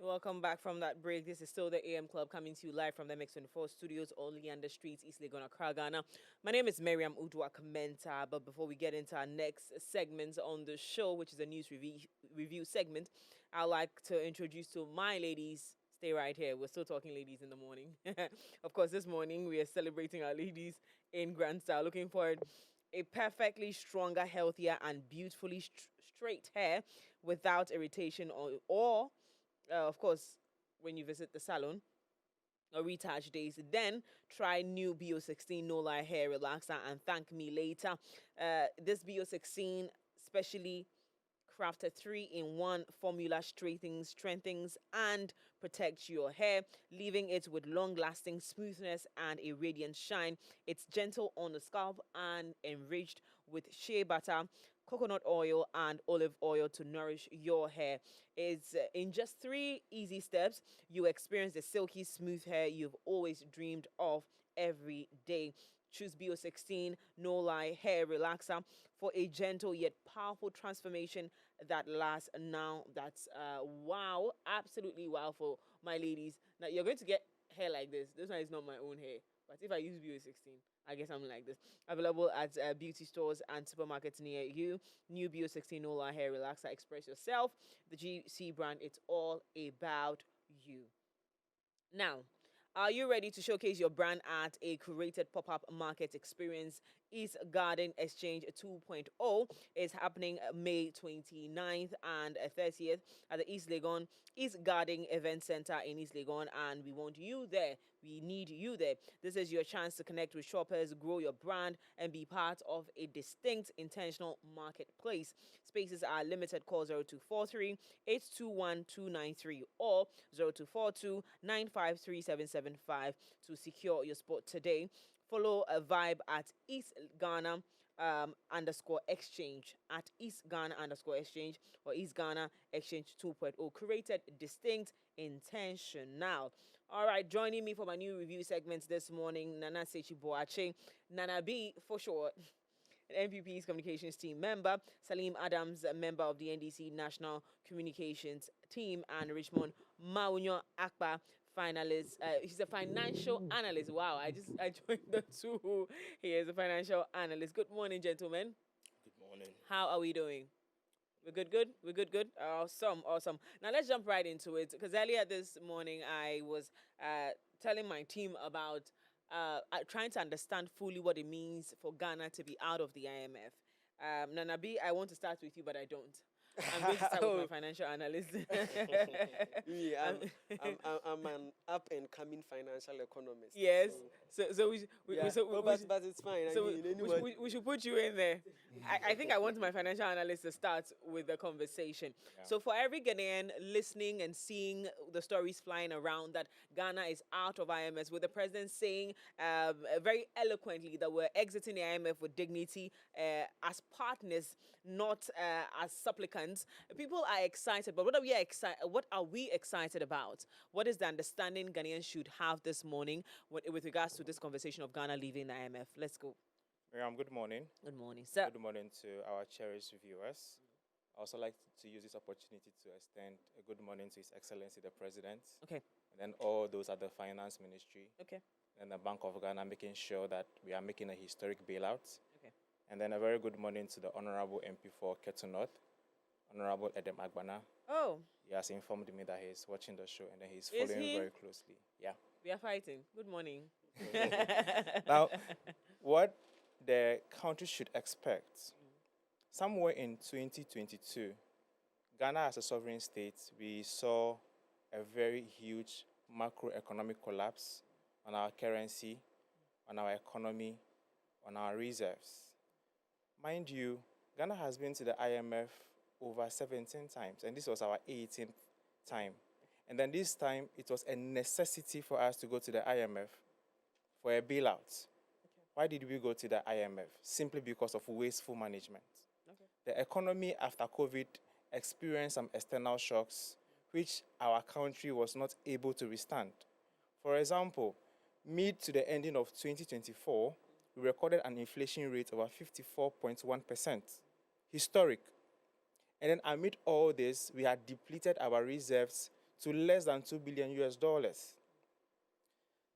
Welcome back from that break. This is still the AM Club coming to you live from the Mix24 studios, only on the streets, East Legon, Accra, Ghana. My name is Miriam Udwa Kamenta, but before we get into our next segment on the show, which is a news review segment, I'd like to introduce to my ladies. Stay right here. We're still talking ladies in the morning. Of course, this morning we are celebrating our ladies in grand style. Looking forward a perfectly stronger, healthier, and beautifully straight hair without irritation or of course, when you visit the salon or retouch days, then try new BO16 No Lie Hair Relaxer and thank me later. This BO16 specially crafted 3-in-1 formula strengthens and protects your hair, leaving it with long-lasting smoothness and a radiant shine. It's gentle on the scalp and enriched with shea butter, coconut oil, and olive oil to nourish your hair. It's in just 3 easy steps, you experience the silky smooth hair you've always dreamed of every day. Choose BO16 No Lie Hair Relaxer for a gentle yet powerful transformation that lasts. Now that's wow, absolutely wow for my ladies. Now you're going to get hair like this. This one is not my own hair, but if I use BO16, I guess I'm like this. Available at beauty stores and supermarkets near you. New BO16 No Lie Hair Relaxer. Express yourself. The GC brand. It's all about you. Now, are you ready to showcase your brand at a curated pop-up market experience? East Garden Exchange 2.0 is happening May 29th and 30th at the East Garden Event Center in East Legon, and we want you there. We need you there. This is your chance to connect with shoppers, grow your brand, and be part of a distinct, intentional marketplace. Spaces are limited. Call 0243 821 293 or 0242 953 to secure your spot today. Follow a vibe at East Ghana underscore exchange at East Ghana underscore exchange or East Ghana Exchange 2.0. Created, distinct, intentional. All right, joining me for my new review segments this morning, Nana Sechi Boache, Nana B for short. NPP's communications team member, Salim Adams, a member of the NDC National Communications team, and Richmond Maunyo Akpa, finalist. He's a financial analyst. Wow, I joined the two. He is a financial analyst. Good morning, gentlemen. Good morning. How are we doing? We're good. We're good. Awesome. Now let's jump right into it. Because earlier this morning, I was telling my team about trying to understand fully what it means for Ghana to be out of the IMF. Nana B, I want to start with you, but I don't. I'm going to start with my financial analyst. I'm an up and coming financial economist. Yes. But it's fine. So we should put you in there. I think I want my financial analyst to start with the conversation. Yeah. So for every Ghanaian listening and seeing the stories flying around that Ghana is out of IMF, with the president saying very eloquently that we're exiting the IMF with dignity as partners, not as supplicants. People are excited, but what are we excited about? What is the understanding Ghanaians should have this morning with regards to this conversation of Ghana leaving the IMF? Let's go. Miriam, good morning. Good morning, sir. Good morning to our cherished viewers. I also like to use this opportunity to extend a good morning to His Excellency the President. Okay. And then all those at the Finance Ministry. Okay. And the Bank of Ghana, making sure that we are making a historic bailout. Okay. And then a very good morning to the Honorable MP for Ketu North, Honorable Edem Agbana. Oh. He has informed me that he's watching the show and that he's following very closely. Yeah. We are fighting. Good morning. Now, what the country should expect, somewhere in 2022, Ghana as a sovereign state, we saw a very huge macroeconomic collapse on our currency, on our economy, on our reserves. Mind you, Ghana has been to the IMF over 17 times, and this was our 18th time. And then this time, it was a necessity for us to go to the IMF for a bailout. Okay. Why did we go to the IMF? Simply because of wasteful management. Okay. The economy after COVID experienced some external shocks, which our country was not able to withstand. For example, mid to the ending of 2024, we recorded an inflation rate of 54.1%, historic. And then amid all this, we had depleted our reserves to less than 2 billion US dollars.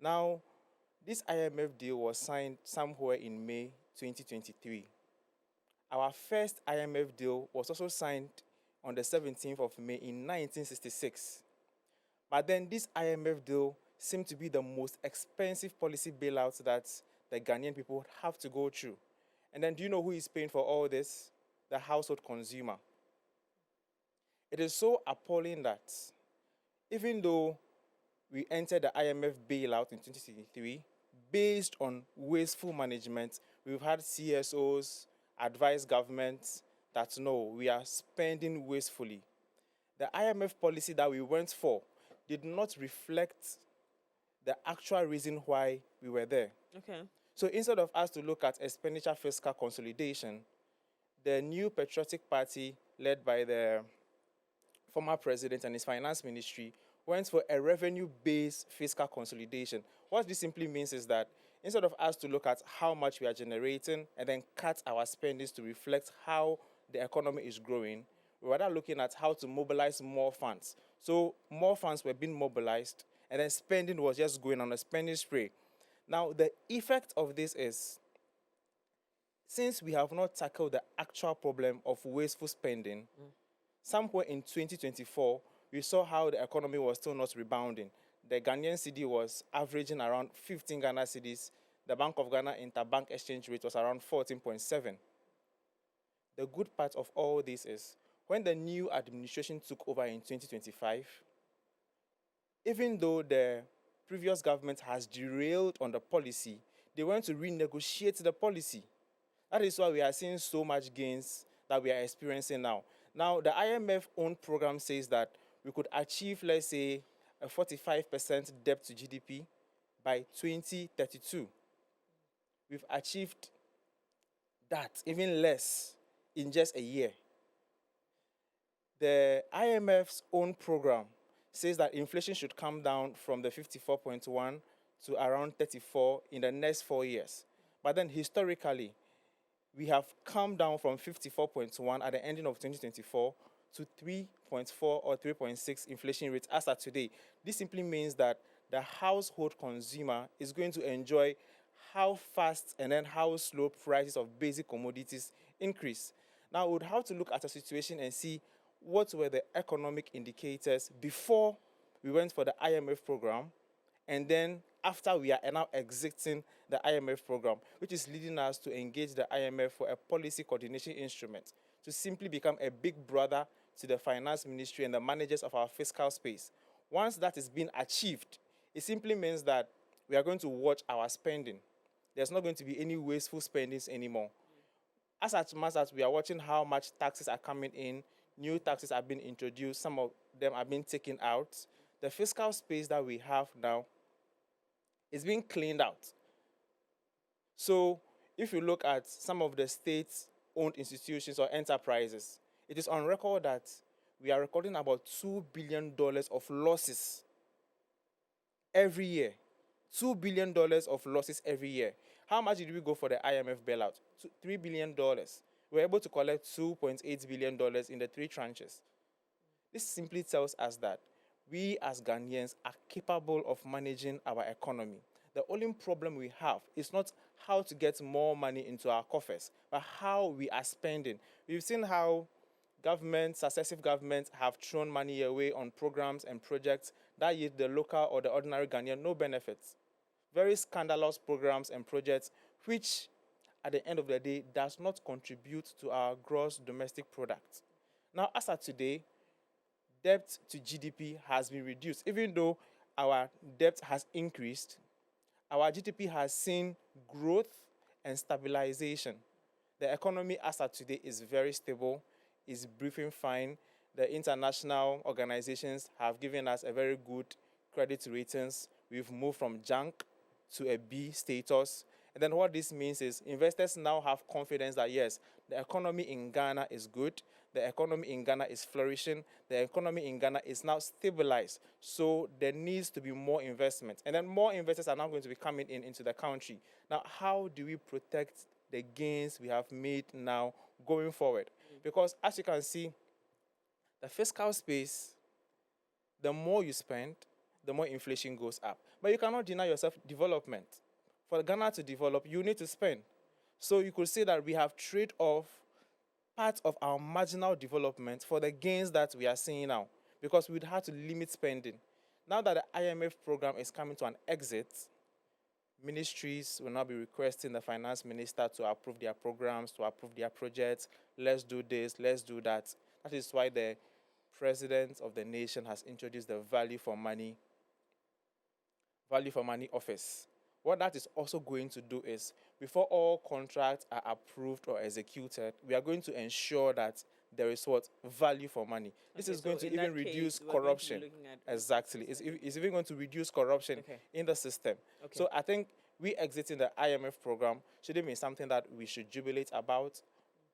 Now, this IMF deal was signed somewhere in May 2023. Our first IMF deal was also signed on the 17th of May in 1966. But then this IMF deal seemed to be the most expensive policy bailout that the Ghanaian people have to go through. And then do you know who is paying for all this? The household consumer. It is so appalling that even though we entered the IMF bailout in 2023, based on wasteful management, we've had CSOs advise governments that no, we are spending wastefully. The IMF policy that we went for did not reflect the actual reason why we were there. Okay. So instead of us to look at expenditure fiscal consolidation, the new patriotic party led by the former president and his finance ministry went for a revenue-based fiscal consolidation. What this simply means is that instead of us to look at how much we are generating and then cut our spendings to reflect how the economy is growing, we're rather looking at how to mobilize more funds. So more funds were being mobilized and then spending was just going on a spending spree. Now, the effect of this is, since we have not tackled the actual problem of wasteful spending, somewhere in 2024, we saw how the economy was still not rebounding. The Ghanaian cedi was averaging around 15 Ghana cedis. The Bank of Ghana interbank exchange rate was around 14.7. The good part of all this is, when the new administration took over in 2025, even though the previous government has derailed on the policy, they went to renegotiate the policy. That is why we are seeing so much gains that we are experiencing now. Now, the IMF own program says that we could achieve, let's say, a 45% debt to GDP by 2032. We've achieved that, even less, in just a year. The IMF's own program says that inflation should come down from the 54.1 to around 34 in the next 4 years. But then historically, we have come down from 54.1 at the ending of 2024 to 3.4 or 3.6 inflation rate as of today. This simply means that the household consumer is going to enjoy how fast and then how slow prices of basic commodities increase. Now, we would have to look at a situation and see what were the economic indicators before we went for the IMF program, and then after we are now exiting the IMF program, which is leading us to engage the IMF for a policy coordination instrument to simply become a big brother to the finance ministry and the managers of our fiscal space. Once that is being achieved, it simply means that we are going to watch our spending. There's not going to be any wasteful spendings anymore. As much as we are watching how much taxes are coming in, new taxes are being introduced, some of them are being taken out, the fiscal space that we have now is being cleaned out. So if you look at some of the state-owned institutions or enterprises, it is on record that we are recording about $2 billion of losses every year. $2 billion of losses every year. How much did we go for the IMF bailout? $3 billion. We were able to collect $2.8 billion in the 3 tranches. This simply tells us that we as Ghanaians are capable of managing our economy. The only problem we have is not how to get more money into our coffers, but how we are spending. We've seen how successive governments have thrown money away on programs and projects that yield the local or the ordinary Ghanaian no benefits. Very scandalous programs and projects which, at the end of the day, does not contribute to our gross domestic product. Now, as of today, debt to GDP has been reduced. Even though our debt has increased, our GDP has seen growth and stabilization. The economy as of today is very stable, is breathing fine. The international organizations have given us a very good credit ratings. We've moved from junk to a B status. And then what this means is investors now have confidence that yes, the economy in Ghana is good, the economy in Ghana is flourishing, the economy in Ghana is now stabilized. So there needs to be more investment. And then more investors are now going to be coming into the country. Now, how do we protect the gains we have made now going forward? Because as you can see, the fiscal space, the more you spend, the more inflation goes up. But you cannot deny yourself development. For Ghana to develop, you need to spend. So you could say that we have trade off part of our marginal development for the gains that we are seeing now, because we'd have to limit spending. Now that the IMF program is coming to an exit, ministries will now be requesting the finance minister to approve their programs, to approve their projects. Let's do this, let's do that. That is why the president of the nation has introduced the value for money office. What that is also going to do is, before all contracts are approved or executed, we are going to ensure that there is what? Value for money. This is going to even reduce corruption. Exactly. It's even going to reduce corruption in the system. So I think we exiting the IMF program shouldn't be something that we should jubilate about.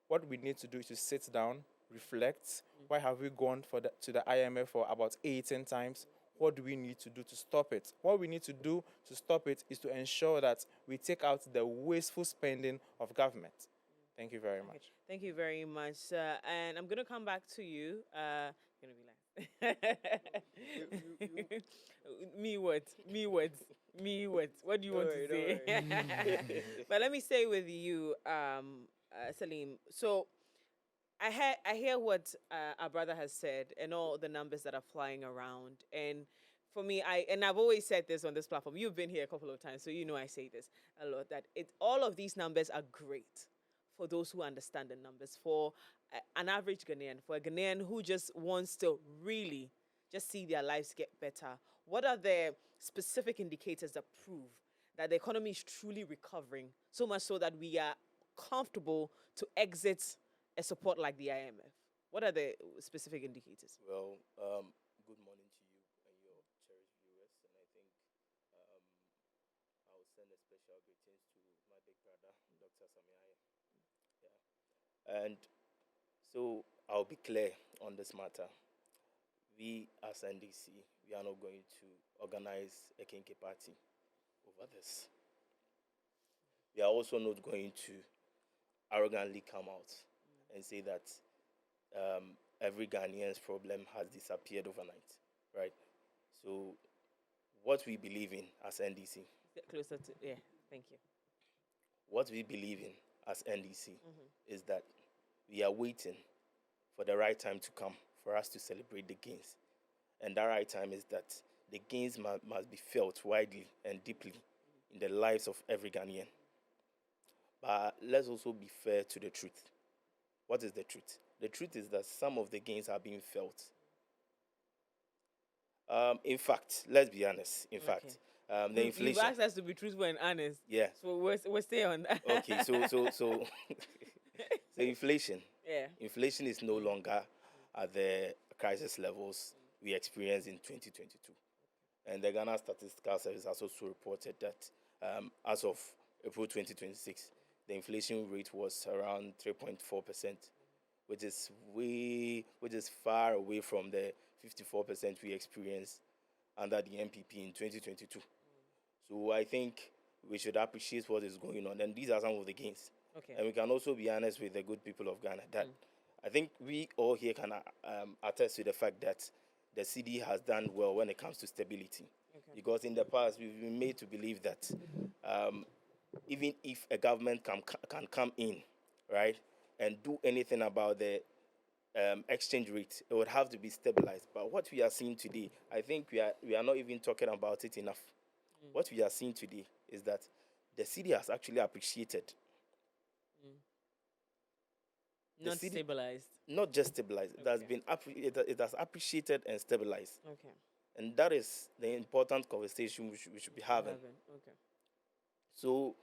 What we need to do is to sit down, reflect. Why have we gone to the IMF for about 18 times? What do we need to do to stop it? What we need to do to stop it is to ensure that we take out the wasteful spending of government. Thank you very much. Thank you very much. And I'm going to come back to you. Going to be like, me what? Me what? Me what? What do you want to say? But let me stay with you, Salim. So I hear what our brother has said and all the numbers that are flying around. And for me, I've always said this on this platform. You've been here a couple of times, so you know I say this a lot, that all of these numbers are great for those who understand the numbers. For an average Ghanaian, for a Ghanaian who just wants to really just see their lives get better, what are the specific indicators that prove that the economy is truly recovering, so much so that we are comfortable to exit a support like the IMF? What are the specific indicators? Well, good morning to you and your cherished viewers. And I think I'll send a special greetings to my big brother, Dr. Samiaya. Yeah. And so I'll be clear on this matter. We as NDC, we are not going to organize a kinky party over this. We are also not going to arrogantly come out and say that every Ghanaian's problem has disappeared overnight, right? So what we believe in as NDC. Get closer to, yeah, thank you. What we believe in as NDC is that we are waiting for the right time to come for us to celebrate the gains. And that right time is that the gains must be felt widely and deeply in the lives of every Ghanaian. But let's also be fair to the truth. What is the truth? The truth is that some of the gains are being felt. In fact, let's be honest. In fact, the inflation. You've asked us to be truthful and honest. Yeah. So we'll stay on that. Okay. So inflation. Yeah. Inflation is no longer at the crisis levels we experienced in 2022, and the Ghana Statistical Service has also reported that as of April 2026. The inflation rate was around 3.4%, which is far away from the 54% we experienced under the MPP in 2022. So I think we should appreciate what is going on, and these are some of the gains. Okay. And we can also be honest with the good people of Ghana that I think we all here can attest to the fact that the CD has done well when it comes to stability. Okay. Because in the past we've been made to believe that even if a government can come in, right, and do anything about the exchange rate, it would have to be stabilized. But what we are seeing today, I think we are not even talking about it enough. What we are seeing today is that the city has actually appreciated. Not stabilized. Not just stabilized. Okay. It has appreciated and stabilized. Okay. And that is the important conversation we should be having. Okay. So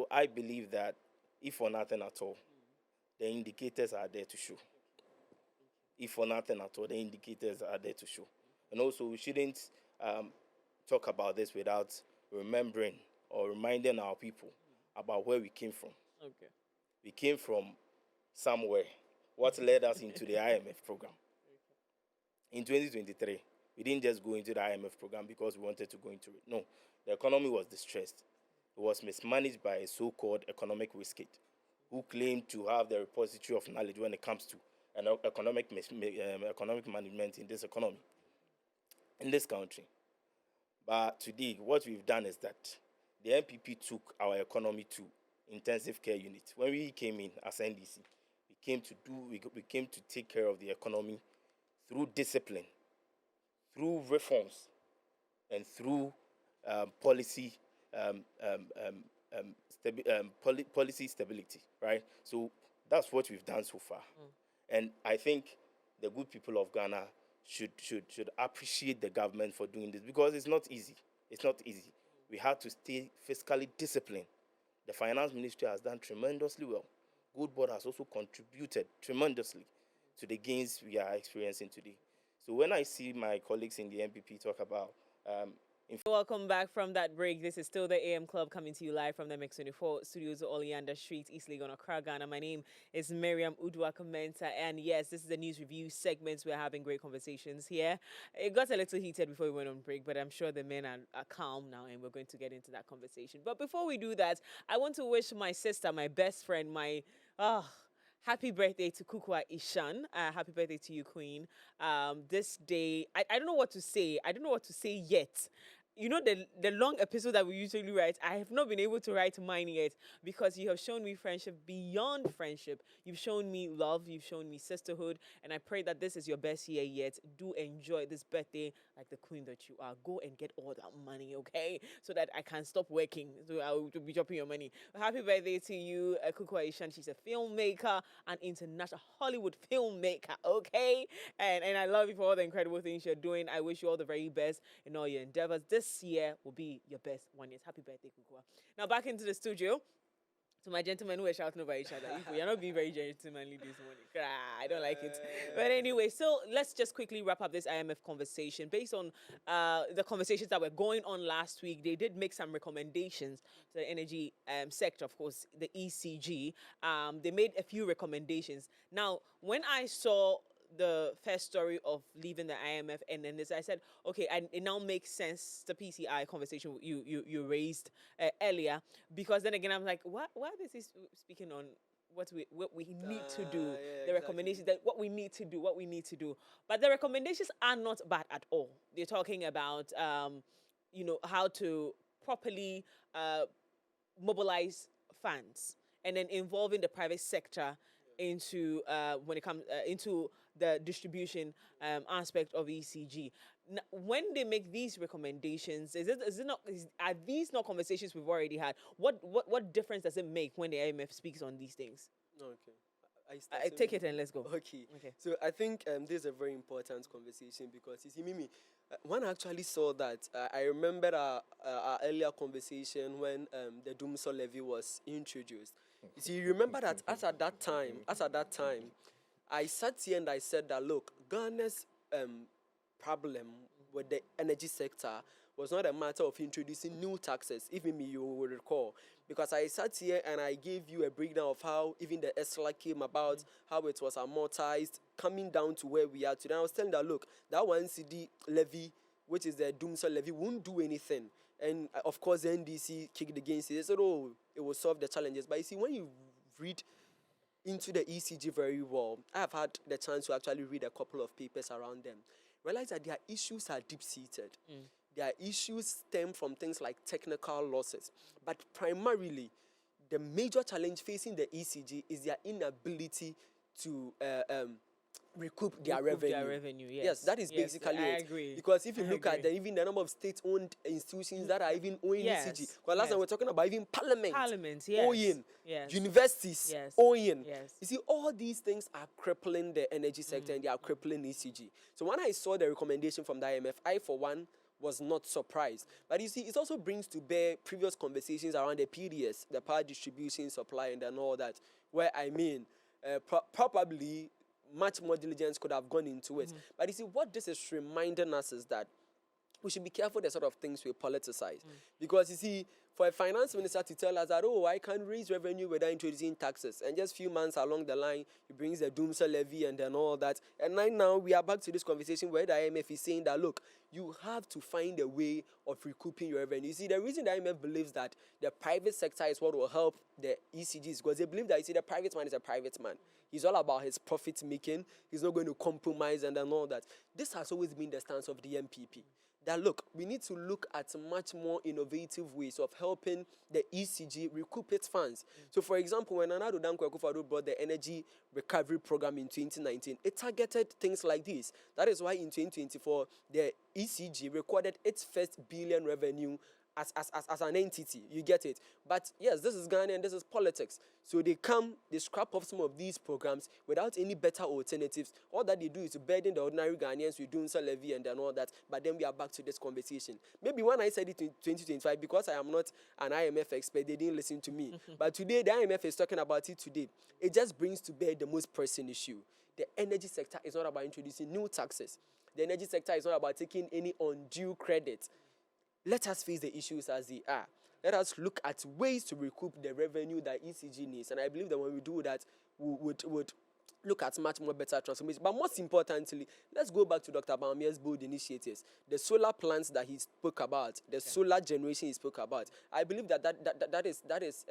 I believe that if for nothing at all, the indicators are there to show. If for nothing at all, the indicators are there to show. And also, we shouldn't talk about this without remembering or reminding our people about where we came from. Okay. We came from somewhere. What led us into the IMF program? In 2023, we didn't just go into the IMF program because we wanted to go into it. No, the economy was distressed. It was mismanaged by a so-called economic wizard who claimed to have the repository of knowledge when it comes to economic management in this economy. in this country. But today, what we've done is that the NPP took our economy to intensive care unit. When we came in as NDC, we came to take care of the economy through discipline, through reforms, and through policy policy stability, right? So that's what we've done so far. And I think the good people of Ghana should appreciate the government for doing this, because it's not easy. It's not easy. We have to stay fiscally disciplined. The finance ministry has done tremendously well. Good Board has also contributed tremendously to the gains we are experiencing today. So when I see my colleagues in the NPP talk about welcome back from that break. This is still the AM Club coming to you live from the Mix 24 studios, Oleander Street, East Legon, Accra, Ghana. My name is Miriam Udwa-Commenta, and yes, this is the news review segment. We're having great conversations here. It got a little heated before we went on break, but I'm sure the men are calm now, and we're going to get into that conversation. But before we do that, I want to wish my sister, my best friend, happy birthday to Kukwa Ishan. Happy birthday to you, Queen. This day, I don't know what to say. I don't know what to say yet. You know, the long episode that we usually write, I have not been able to write mine yet, because you have shown me friendship beyond friendship. You've shown me love. You've shown me sisterhood. And I pray that this is your best year yet. Do enjoy this birthday like the queen that you are. Go and get all that money, okay? So that I can stop working. So I will be dropping your money. Happy birthday to you, Kukwa Ishan. She's a filmmaker, an international Hollywood filmmaker, okay? And I love you for all the incredible things you're doing. I wish you all the very best in all your endeavors. This year will be your best one. Yes, happy birthday, Kukwa. Now back into the studio to my gentlemen who are shouting over each other. We are not being very gentlemanly this morning. I don't like it. But anyway, so let's just quickly wrap up this IMF conversation. Based on the conversations that were going on last week, they did make some recommendations to the energy sector, of course, the ECG. They made a few recommendations. Now, when I saw the first story of leaving the IMF, and then this, I said, okay, and it now makes sense, the PCI conversation you raised earlier, because then again, I'm like, why is he speaking on what we need to do, the recommendations, that what we need to do. But the recommendations are not bad at all. They're talking about, how to properly mobilize funds, and then involving the private sector into when it comes into the distribution aspect of ECG. Now, when they make these recommendations, are these not conversations we've already had? What difference does it make when the IMF speaks on these things? Okay. I take it and let's go. Okay. So I think this is a very important conversation, because you see, Mimi, one actually saw that. I remember our earlier conversation when the Doomsday levy was introduced. You see, you remember that as at that time, I sat here and I said that, look, Ghana's problem with the energy sector was not a matter of introducing new taxes, even you will recall. Because I sat here and I gave you a breakdown of how even the ESLA came about, how it was amortized, coming down to where we are today. I was telling that, look, that 1 cedi levy, which is the Doomsday levy, won't do anything. And of course, the NDC kicked against it. They said, oh, it will solve the challenges. But you see, when you read into the ECG very well, I have had the chance to actually read a couple of papers around them. Realize that their issues are deep-seated. Their issues stem from things like technical losses. But primarily, the major challenge facing the ECG is their inability to recoup their revenue. Yes, that is basically I it. agree. Because if you look at even the number of state-owned institutions that are even owing ECG, because last time we're talking about even parliament owing, universities owing. You see, all these things are crippling the energy sector and they are crippling ECG. So when I saw the recommendation from the IMF, I, for one, was not surprised. But you see, it also brings to bear previous conversations around the PDS, the power distribution, supply, and all that, where probably much more diligence could have gone into it. But you see, what this is reminding us is that we should be careful the sort of things we politicize. Because you see, for a finance minister to tell us that, oh, I can raise revenue without introducing taxes, and just few months along the line, he brings the doomsday levy and then all that. And right now, we are back to this conversation where the IMF is saying that, look, you have to find a way of recouping your revenue. You see, the reason the IMF believes that the private sector is what will help the ECG is because they believe that, you see, the private man is a private man. He's all about his profit making. He's not going to compromise and then all that. This has always been the stance of the MPP. That look, we need to look at much more innovative ways of helping the ECG recoup its funds. So, for example, when Nana Addo Dankwa Akufo-Addo brought the energy recovery program in 2019, it targeted things like this. That is why in 2024, the ECG recorded its first billion revenue as an entity. You get it? But yes, this is Ghana and this is politics. So they scrap off some of these programs without any better alternatives. All that they do is to burden the ordinary Ghanaians with doing levy and then all that. But then we are back to this conversation. Maybe when I said it in 2025, because I am not an IMF expert, they didn't listen to me. But today, the IMF is talking about it today. It just brings to bear the most pressing issue. The energy sector is not about introducing new taxes. The energy sector is not about taking any undue credit. Let us face the issues as they are. Let us look at ways to recoup the revenue that ECG needs. And I believe that when we do that, we would look at much more better transformation. But most importantly, let's go back to Dr. Bawumia's bold initiatives. The solar plants that he spoke about, the solar generation he spoke about. I believe that is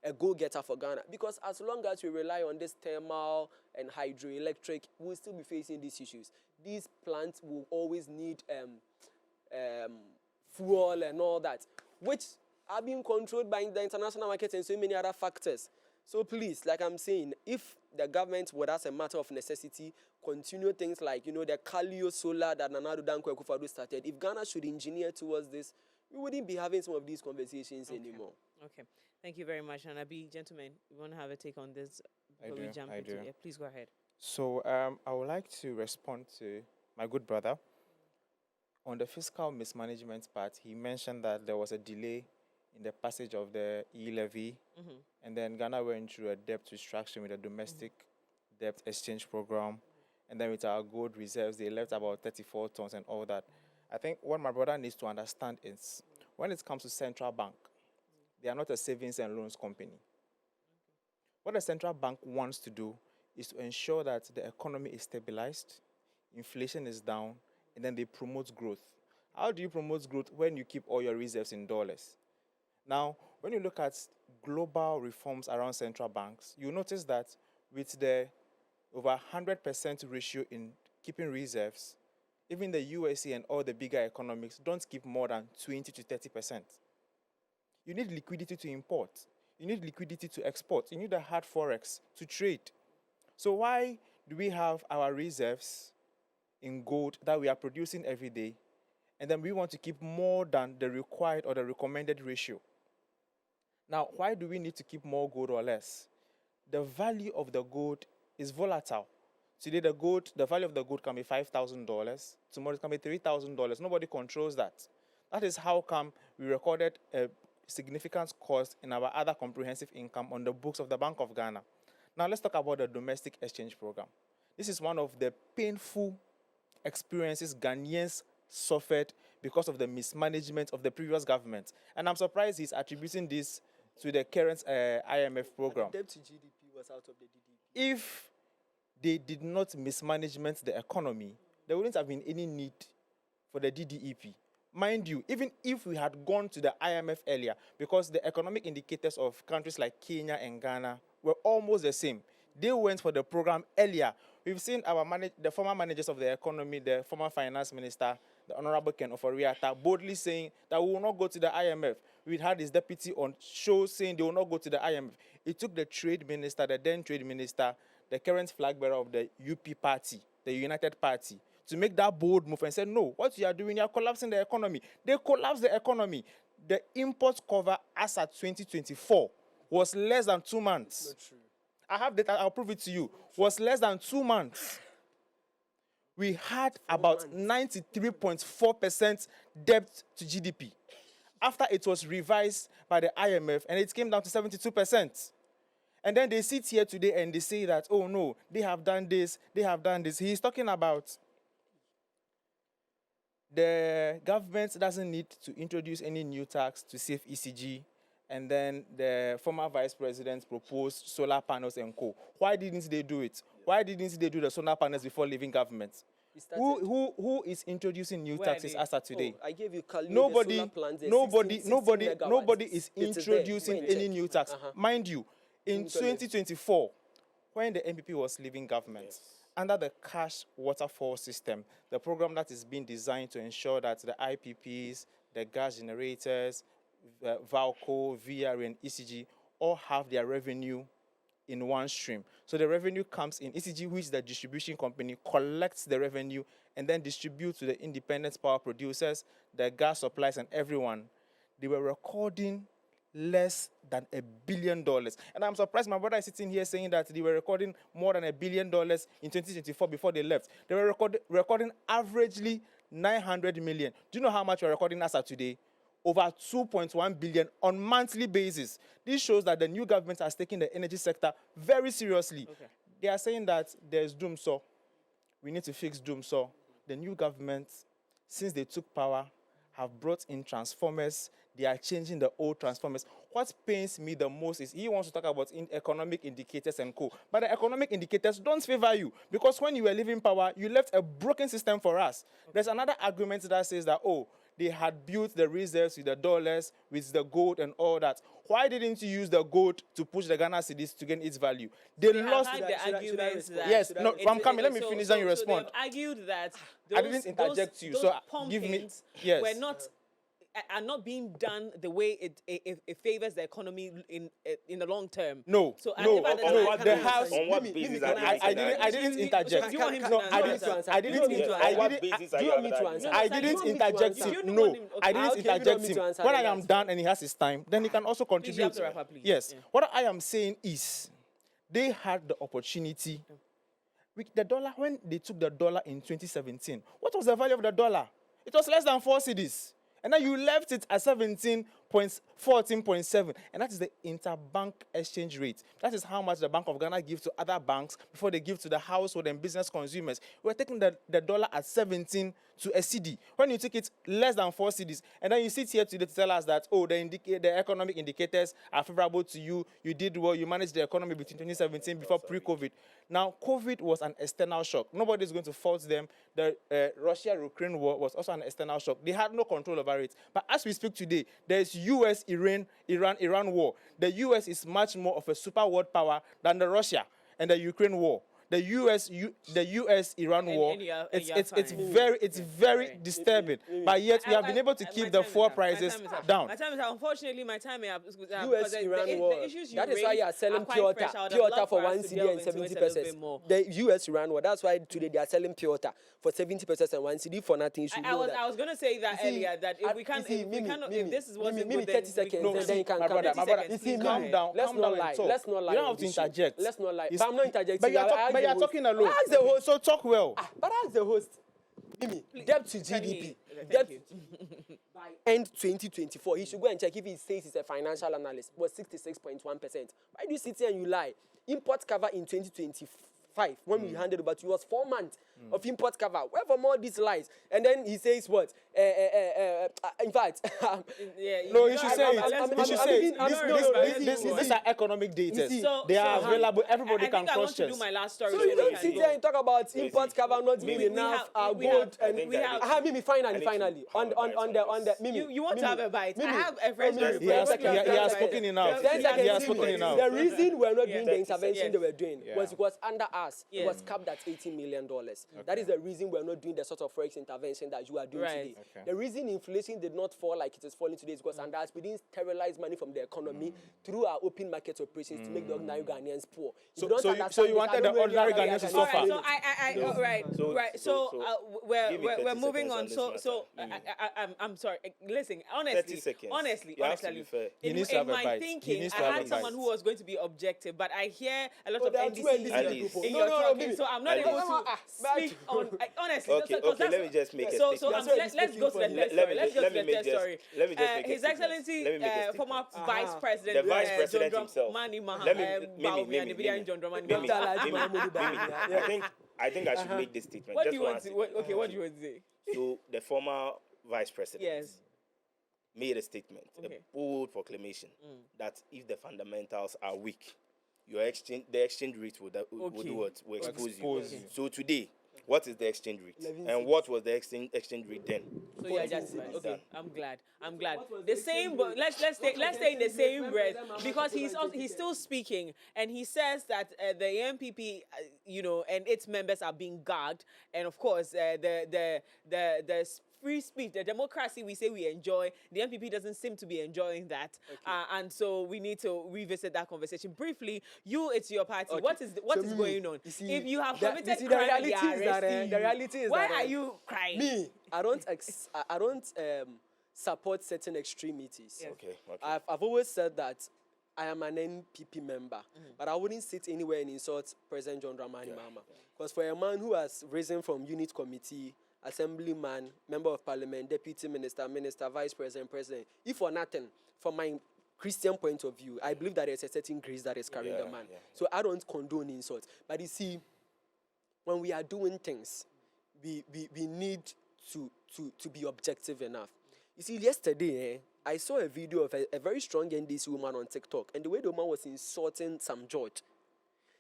a go-getter for Ghana. Because as long as we rely on this thermal and hydroelectric, we'll still be facing these issues. These plants will always need fuel and all that, which are being controlled by the international market and so many other factors. So please, like I'm saying, if the government would, as a matter of necessity, continue things like, the Kalio solar that Nana Addo Dankwa Akufo-Addo started, if Ghana should engineer towards this, we wouldn't be having some of these conversations anymore. Okay. Thank you very much. And Abi, gentlemen, you want to have a take on this before we jump into it? Yeah, please go ahead. So I would like to respond to my good brother. On the fiscal mismanagement part, he mentioned that there was a delay in the passage of the e-levy, and then Ghana went through a debt restructuring with a domestic debt exchange program, and then with our gold reserves, they left about 34 tons and all that. I think what my brother needs to understand is, when it comes to central bank, they are not a savings and loans company. What the central bank wants to do is to ensure that the economy is stabilized, inflation is down, and then they promote growth. How do you promote growth when you keep all your reserves in dollars? Now, when you look at global reforms around central banks, you notice that with the over 100% ratio in keeping reserves, even the USA and all the bigger economies don't keep more than 20 to 30%. You need liquidity to import. You need liquidity to export. You need a hard forex to trade. So why do we have our reserves in gold that we are producing every day, and then we want to keep more than the required or the recommended ratio? Now, why do we need to keep more gold or less? The value of the gold is volatile. Today, the value of the gold can be $5,000. Tomorrow, it can be $3,000. Nobody controls that. That is how come we recorded a significant cost in our other comprehensive income on the books of the Bank of Ghana. Now, let's talk about the domestic exchange program. This is one of the painful experiences Ghanaians suffered because of the mismanagement of the previous government. And I'm surprised he's attributing this to the current IMF program. The debt to GDP was out of the DDP. If they did not mismanagement the economy, there wouldn't have been any need for the DDEP. Mind you, even if we had gone to the IMF earlier, because the economic indicators of countries like Kenya and Ghana were almost the same, they went for the program earlier. We've seen the former managers of the economy, the former finance minister, the Honorable Ken Ofori-Atta, boldly saying that we will not go to the IMF. We had his deputy on show saying they will not go to the IMF. It took the trade minister, the then trade minister, the current flag bearer of the UP party, the United Party, to make that bold move and say, no, what you are doing, you are collapsing the economy. They collapsed the economy. The import cover as at 2024 was less than 2 months. Not true. I have data, I'll prove it to you, was less than 2 months. We had about 93.4% debt to GDP. After it was revised by the IMF, and it came down to 72%. And then they sit here today and they say that, oh no, they have done this, they have done this. He's talking about the government doesn't need to introduce any new tax to save ECG, and then the former vice president proposed solar panels and co. Why didn't they do it? Why didn't they do the solar panels before leaving government? Who is introducing new taxes as of today? I gave you Nobody is It's introducing there. any new tax. Mind you, in 2024, when the NPP was leaving government, under the cash waterfall system, the program that is being designed to ensure that the IPPs, the gas generators, Valco, VR, and ECG all have their revenue in one stream. So the revenue comes in. ECG, which is the distribution company, collects the revenue and then distributes to the independent power producers, the gas suppliers, and everyone. They were recording less than $1 billion. And I'm surprised my brother is sitting here saying that they were recording more than $1 billion in 2024 before they left. They were recording averagely 900 million. Do you know how much we're recording as of today? Over 2.1 billion on monthly basis. This shows that the new government has taken the energy sector very seriously. Okay. They are saying that there's doom saw. We need to fix doom saw. The new government, since they took power, have brought in transformers. They are changing the old transformers. What pains me the most is he wants to talk about economic indicators and co. But the economic indicators don't favor you, because when you were leaving power, you left a broken system for us. Okay. There's another argument that says that, they had built the reserves with the dollars, with the gold and all that. Why didn't you use the gold to push the Ghana cedis to gain its value? They lost the arguments that... Yes, no, I'm coming. Let me finish, then you respond. They've argued that I didn't interject you, so give me... Yes. Are not being done the way it favors the economy in the long term. No, so the house. On what basis? I didn't interject. Do you want him No, to I didn't. I didn't interject him. No, I didn't interject him. When I am done and he has his time, then he can also contribute. Please, rapper, please. Yes. Yeah. What I am saying is, they had the opportunity with the dollar when they took the dollar in 2017. What was the value of the dollar? It was less than 4 cedis. And then you left it at 14.7, and that is the interbank exchange rate. That is how much the Bank of Ghana gives to other banks before they give to the household and business consumers. We're taking the dollar at 17 to a CD. When you take it less than 4 CDs, and then you sit here today to tell us that, the economic indicators are favorable to you, you did well, you managed the economy between 2017 before pre-COVID. Now, COVID was an external shock. Nobody is going to fault them. The Russia-Ukraine war was also an external shock. They had no control over it. But as we speak today, there's US-Iran war. The US is much more of a super world power than the Russia and the Ukraine war. The US-Iran war, it's very disturbing. But yet we have been able to keep the fuel prices down. My time is up. Unfortunately, my time is up. US-Iran war. That is why you are selling pure water for 1 CD and 70 pesos. The US-Iran war. That's why today they are selling pure water for 70 pesos and 1 CD for nothing. I was going to say that earlier, that if we can't, if this is what's good, 30 seconds, then you can come. Calm down. Let's not lie. Let's not lie. You don't have to interject. Let's not lie. But I'm not interjecting. But you're talking alone. Ask the host. So talk well. But ask the host. Mimi, debt to GDP. Debt by end 2024. He should go and check if he says he's a financial analyst. Was 66.1%. Why do you sit here and you lie? Import cover in 2025, when we handed over to you, was 4 months of import cover. Where from all these lies? And then he says what? In fact, no, you should say it. These are economic data. They are available. Everybody can cross check. I want to do my last story. So you don't sit there and talk about import cover not being enough, gold, and Mimi, finally, on the Mimi. You want to have a bite? I have a friend. He has spoken enough. He has spoken enough. The reason we're not doing the intervention they were doing was because under us, it was capped at $18 million. That is the reason we're not doing the sort of forex intervention that you are doing today. Okay. The reason inflation did not fall like it is falling today is because under us, we didn't sterilize money from the economy through our open market operations to make the ordinary Ghanaians poor. So you wanted the ordinary Ghanaians to suffer. So we're moving on. I'm sorry. Listen, honestly, in my thinking, I had someone who was going to be objective, but I hear a lot of NDC in your talking, so I'm not able to speak on. Honestly, okay, let me just make a statement. So let's go to the next story. Let's go to the next story. Let me just make His Excellency, former Vice President, the Vice President himself. Mani I think I think I should make this statement. What Just do you want one to? statement. What do you want to say? So the former vice president Yes. made a statement, Okay. a bold proclamation that if the fundamentals are weak, the exchange rate will Okay. do what? Will expose Expose you. you. So today, what is the exchange rate? 11 And what was the exchange rate then? So you are 14 justified. cities. Okay, Done. I'm glad. I'm glad. What was The the same, exchange but rate? let's stay in the exchange rate same when breath President Mahama because took over in he's still 2010? speaking and he says that the MPP, and its members are being gagged, and of course the free speech, the democracy we say we enjoy, the MPP doesn't seem to be enjoying that, and so we need to revisit that conversation briefly. It's your party. Okay. What is So me, going on? you see, If you have the- committed the crime, reality they are is that, arresting the you. reality is Why that, are you crying? Me, I don't support certain extremities. Yes. Okay. I've always said that I am an NPP member, but I wouldn't sit anywhere and insult President John Dramani Mahama. Because for a man who has risen from unit committee, assemblyman, member of parliament, deputy minister, vice president, president, if for nothing, from my Christian point of view, I believe that there's a certain grace that is carrying the man. So I don't condone insults. But you see, when we are doing things, we need to be objective enough. You see, yesterday, I saw a video of a very strong NDC woman on TikTok, and the way the woman was insulting some George.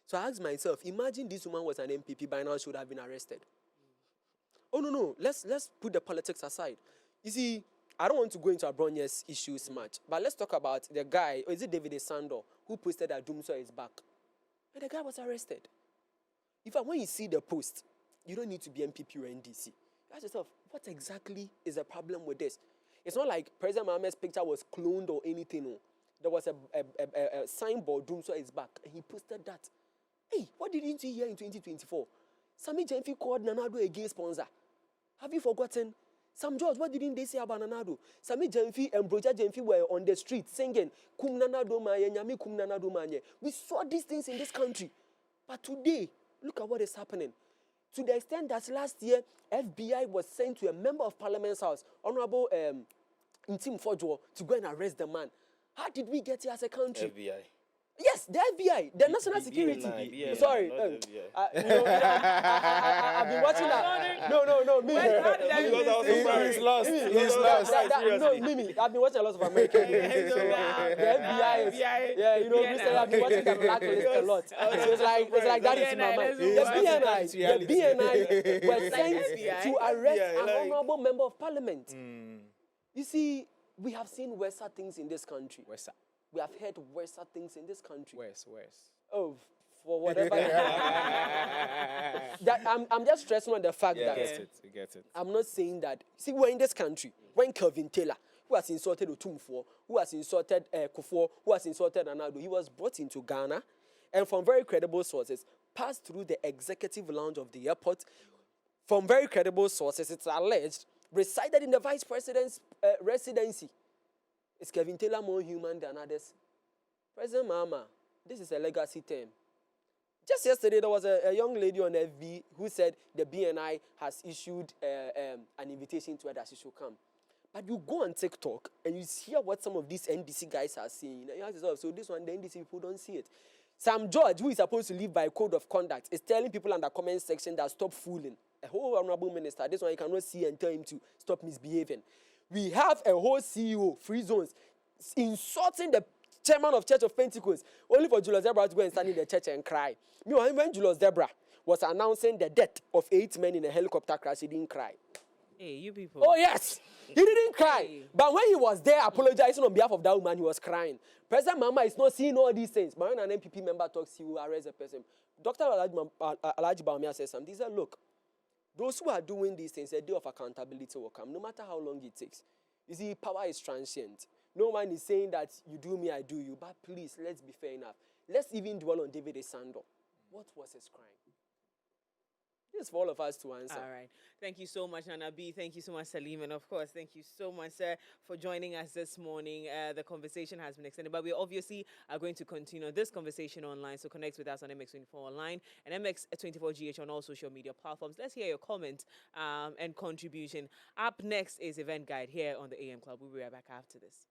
So I asked myself, imagine this woman was an MPP, by now she would have been arrested. Oh, no. Let's put the politics aside. You see, I don't want to go into Abronye's issues much, but let's talk about the guy, or is it David Sando, who posted that Doomsday is back. And the guy was arrested. In fact, when you see the post, you don't need to be MPP or NDC. You ask yourself, what exactly is the problem with this? It's not like President Mahama's picture was cloned or anything. No. There was a signboard, Doomsday is back, and he posted that. Hey, what didn't you hear in 2024? Sammy Jenfi called Nanado a gay sponsor. Have you forgotten? Sam George, what didn't they say about Nanado? Sammy Jenfi and Broja Jenfi were on the street singing, Kum Nanado Manye, Nyami Kum Nanado Manye. We saw these things in this country. But today, look at what is happening. To the extent that last year, FBI was sent to a member of Parliament's house, Honorable Ntim Fodjo, to go and arrest the man. How did we get here as a country? FBI. Yes, the FBI, the National Security. BNI, Sorry, not FBI. I've been watching that. No, me. He's lost. He's lost. No, Mimi, I've been watching a lot of American movies. So, the FBI is, recently I've been watching the Blacklist a lot. So it's like that is in my mind. The BNI were sent to arrest an honorable member of parliament. You see, we have seen worse things in this country. Where's We have heard worse things in this country. Where's? Oh, for whatever. I'm just stressing on the fact that You get it. I'm not saying that. See, we're in this country. When Kelvin Taylor, who has insulted Otumfuo, who has insulted Kufuor, who has insulted Ronaldo, he was brought into Ghana, and from very credible sources, passed through the executive lounge of the airport. From very credible sources, it's alleged, resided in the vice president's residency. Is Kevin Taylor more human than others? President Mahama, this is a legacy term. Just yesterday, there was a young lady on FB who said the BNI has issued an invitation to her that she should come. But you go on TikTok and you hear what some of these NDC guys are saying. And you ask yourself, so this one, the NDC people don't see it. Sam George, who is supposed to live by code of conduct, is telling people in the comment section that stop fooling. A whole honorable minister, this one you cannot see and tell him to stop misbehaving. We have a whole CEO, free zones, insulting the chairman of Church of Pentecost, only for Julius Zebra to go and stand in the church and cry. Meanwhile, when Julius Zebra was announcing the death of 8 men in a helicopter crash, he didn't cry. Hey, you people. Oh, yes. He didn't cry. Hey. But when he was there apologizing on behalf of that woman, he was crying. President Mahama is not seeing all these things. But when an MPP member talks, he will arrest a person. Dr. Alhaji Baumia says something. He said, look, those who are doing these things, a day of accountability will come, no matter how long it takes. You see, power is transient. No one is saying that you do me, I do you. But please, let's be fair enough. Let's even dwell on David Esando. What was his crime? This is for all of us to answer. All right. Thank you so much, Nana B. Thank you so much, Salim. And of course, thank you so much, sir, for joining us this morning. The conversation has been extended, but we obviously are going to continue this conversation online. So connect with us on MX24 Online and MX24GH on all social media platforms. Let's hear your comment and contribution. Up next is Event Guide here on the AM Club. We'll be right back after this.